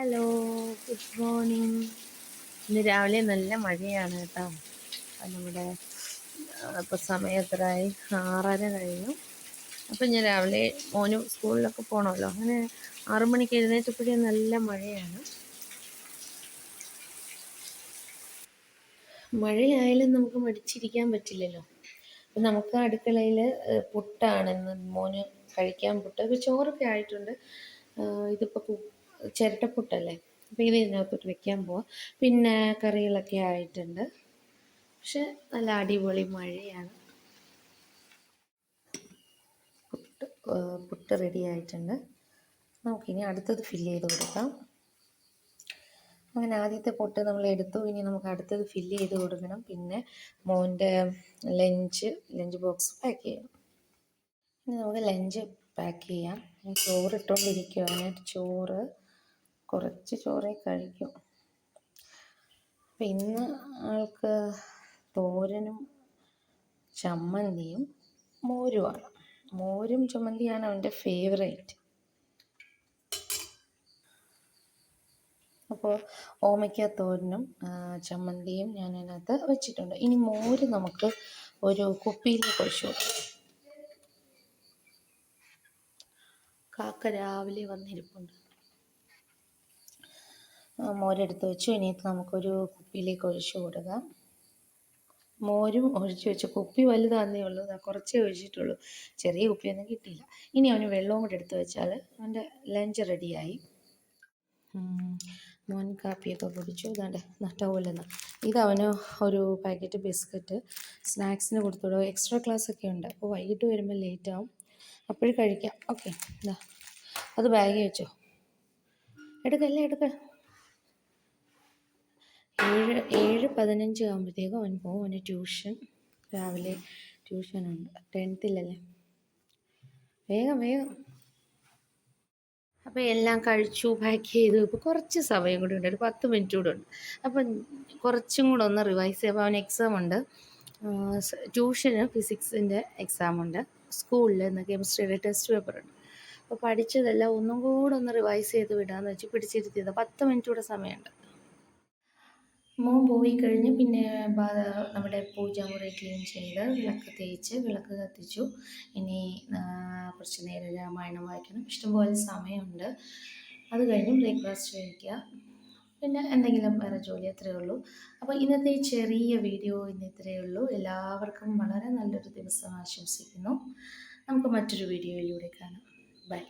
Hello, good morning. ഇന്ന് രാവിലെ നല്ല മഴയാണ് കേട്ടോ. നമ്മുടെ ഇപ്പോൾ സമയം എത്രയായി? 6:30 കഴിഞ്ഞു. അപ്പം ഞാൻ രാവിലെ മോന് സ്കൂളിലൊക്കെ പോകണമല്ലോ, അങ്ങനെ 6 മണിക്ക് എഴുന്നേറ്റപ്പോഴേ നല്ല മഴയാണ്. മഴയായാലും നമുക്ക് മടിച്ചിരിക്കാൻ പറ്റില്ലല്ലോ. അപ്പം നമുക്ക് അടുക്കളയിൽ പുട്ടാണ് മോന് കഴിക്കാൻ. പുട്ട് ഇപ്പോൾ ചോറൊക്കെ ആയിട്ടുണ്ട്. ഇതിപ്പോൾ ചിരട്ടപ്പുട്ടല്ലേ, അപ്പോൾ ഇത് ഇതിനകത്തോട്ട് വെക്കാൻ പോവാം. പിന്നെ കറികളൊക്കെ ആയിട്ടുണ്ട്. പക്ഷെ നല്ല അടിപൊളി മഴയാണ്. പുട്ട് റെഡി ആയിട്ടുണ്ട്. നമുക്കിനി അടുത്തത് ഫില്ല് ചെയ്ത് കൊടുക്കാം. അങ്ങനെ ആദ്യത്തെ പൊട്ട് നമ്മൾ എടുത്തു. ഇനി നമുക്ക് അടുത്തത് ഫില്ല് ചെയ്ത് കൊടുക്കണം. പിന്നെ മോൻ്റെ ലഞ്ച് ബോക്സ് പാക്ക് ചെയ്യണം. ഇനി നമുക്ക് ലഞ്ച് പാക്ക് ചെയ്യാം. ചോറ് ഇട്ടുകൊണ്ടിരിക്കുക. ചോറ് കുറച്ച് ചോറേ കഴിക്കും. അപ്പം ഇന്ന് ആൾക്ക് തോരനും ചമ്മന്തിയും മോരുമാണ്. മോരും ചമ്മന്തിയാണ് അവൻ്റെ ഫേവറേറ്റ്. അപ്പോൾ ഓമയ്ക്ക തോരനും ചമ്മന്തിയും ഞാൻ അതിനകത്ത് വെച്ചിട്ടുണ്ട്. ഇനി മോര് നമുക്ക് ഒരു കുപ്പിയിലേക്ക് ഒഴിച്ചു കൊടുക്കാം. കാക്ക രാവിലെ വന്നിരിപ്പുണ്ട്. മോരെടുത്ത് വെച്ചു. ഇനി നമുക്കൊരു കുപ്പിയിലേക്ക് ഒഴിച്ചു കൊടുക്കാം. മോരും ഒഴിച്ചു വെച്ചു. കുപ്പി വലുതാന്നേ ഉള്ളൂ, കുറച്ചേ ഒഴിച്ചിട്ടുള്ളൂ. ചെറിയ കുപ്പിയൊന്നും കിട്ടിയില്ല. ഇനി അവന് വെള്ളവും കൂടെ എടുത്ത് വെച്ചാൽ അവൻ്റെ ലഞ്ച് റെഡിയായി. മോൻ കാപ്പിയൊക്കെ കുടിച്ചു. ഇതാണ്ട് നട്ടപോലെന്ന് ഇതവന് ഒരു പാക്കറ്റ് ബിസ്ക്കറ്റ് സ്നാക്സിന് കൊടുത്തുവിടുക. എക്സ്ട്രാ ക്ലാസ്സൊക്കെ ഉണ്ട്. അപ്പോൾ വൈകിട്ട് വരുമ്പോൾ ലേറ്റാവും. അപ്പോഴും കഴിക്കാം. ഓക്കെ, ഇതാ അത് ബാഗിൽ വെച്ചോ. എടുക്കല്ലേ. 7:15 ആകുമ്പോഴത്തേക്കും അവൻ പോകും. അവന് ട്യൂഷൻ രാവിലെ ട്യൂഷനുണ്ട്. 10th വേഗം. അപ്പോൾ എല്ലാം കഴിച്ചു, പാക്ക് ചെയ്തു. ഇപ്പോൾ കുറച്ച് സമയം കൂടി ഉണ്ട്, ഒരു 10 മിനിറ്റ് കൂടെ ഉണ്ട്. അപ്പം കുറച്ചും കൂടെ ഒന്ന് റിവൈസ് ചെയ്യാം. അപ്പോൾ അവന് എക്സാം ഉണ്ട്. ട്യൂഷന് ഫിസിക്സിൻ്റെ എക്സാമുണ്ട്. സ്കൂളിൽ ഇന്ന് കെമിസ്ട്രിയുടെ ടെസ്റ്റ് പേപ്പറുണ്ട്. അപ്പോൾ പഠിച്ചതെല്ലാം ഒന്നും കൂടെ ഒന്ന് റിവൈസ് ചെയ്ത് വിടാമെന്ന് വെച്ച് പിടിച്ചിരുത്തിയത്. 10 മിനിറ്റ് കൂടെ സമയമുണ്ട്. മോൻ പോയി കഴിഞ്ഞ് പിന്നെ നമ്മുടെ പൂജാമുറി ക്ലീൻ ചെയ്ത് വിളക്ക് തേച്ച് വിളക്ക് കത്തിച്ചു. ഇനി കുറച്ച് നേരം രാമായണം വായിക്കണം. ഇഷ്ടംപോലെ സമയമുണ്ട്. അത് കഴിഞ്ഞ് ബ്രേക്ക്ഫാസ്റ്റ് കഴിക്കുക, പിന്നെ എന്തെങ്കിലും വേറെ ജോലി. അത്രയേ ഉള്ളൂ. അപ്പോൾ ഇന്നത്തെ ചെറിയ വീഡിയോ ഇത്രയേ ഉള്ളൂ. എല്ലാവർക്കും വളരെ നല്ലൊരു ദിവസം ആശംസിക്കുന്നു. നമുക്ക് മറ്റൊരു വീഡിയോയിലൂടെ കാണാം. ബൈ.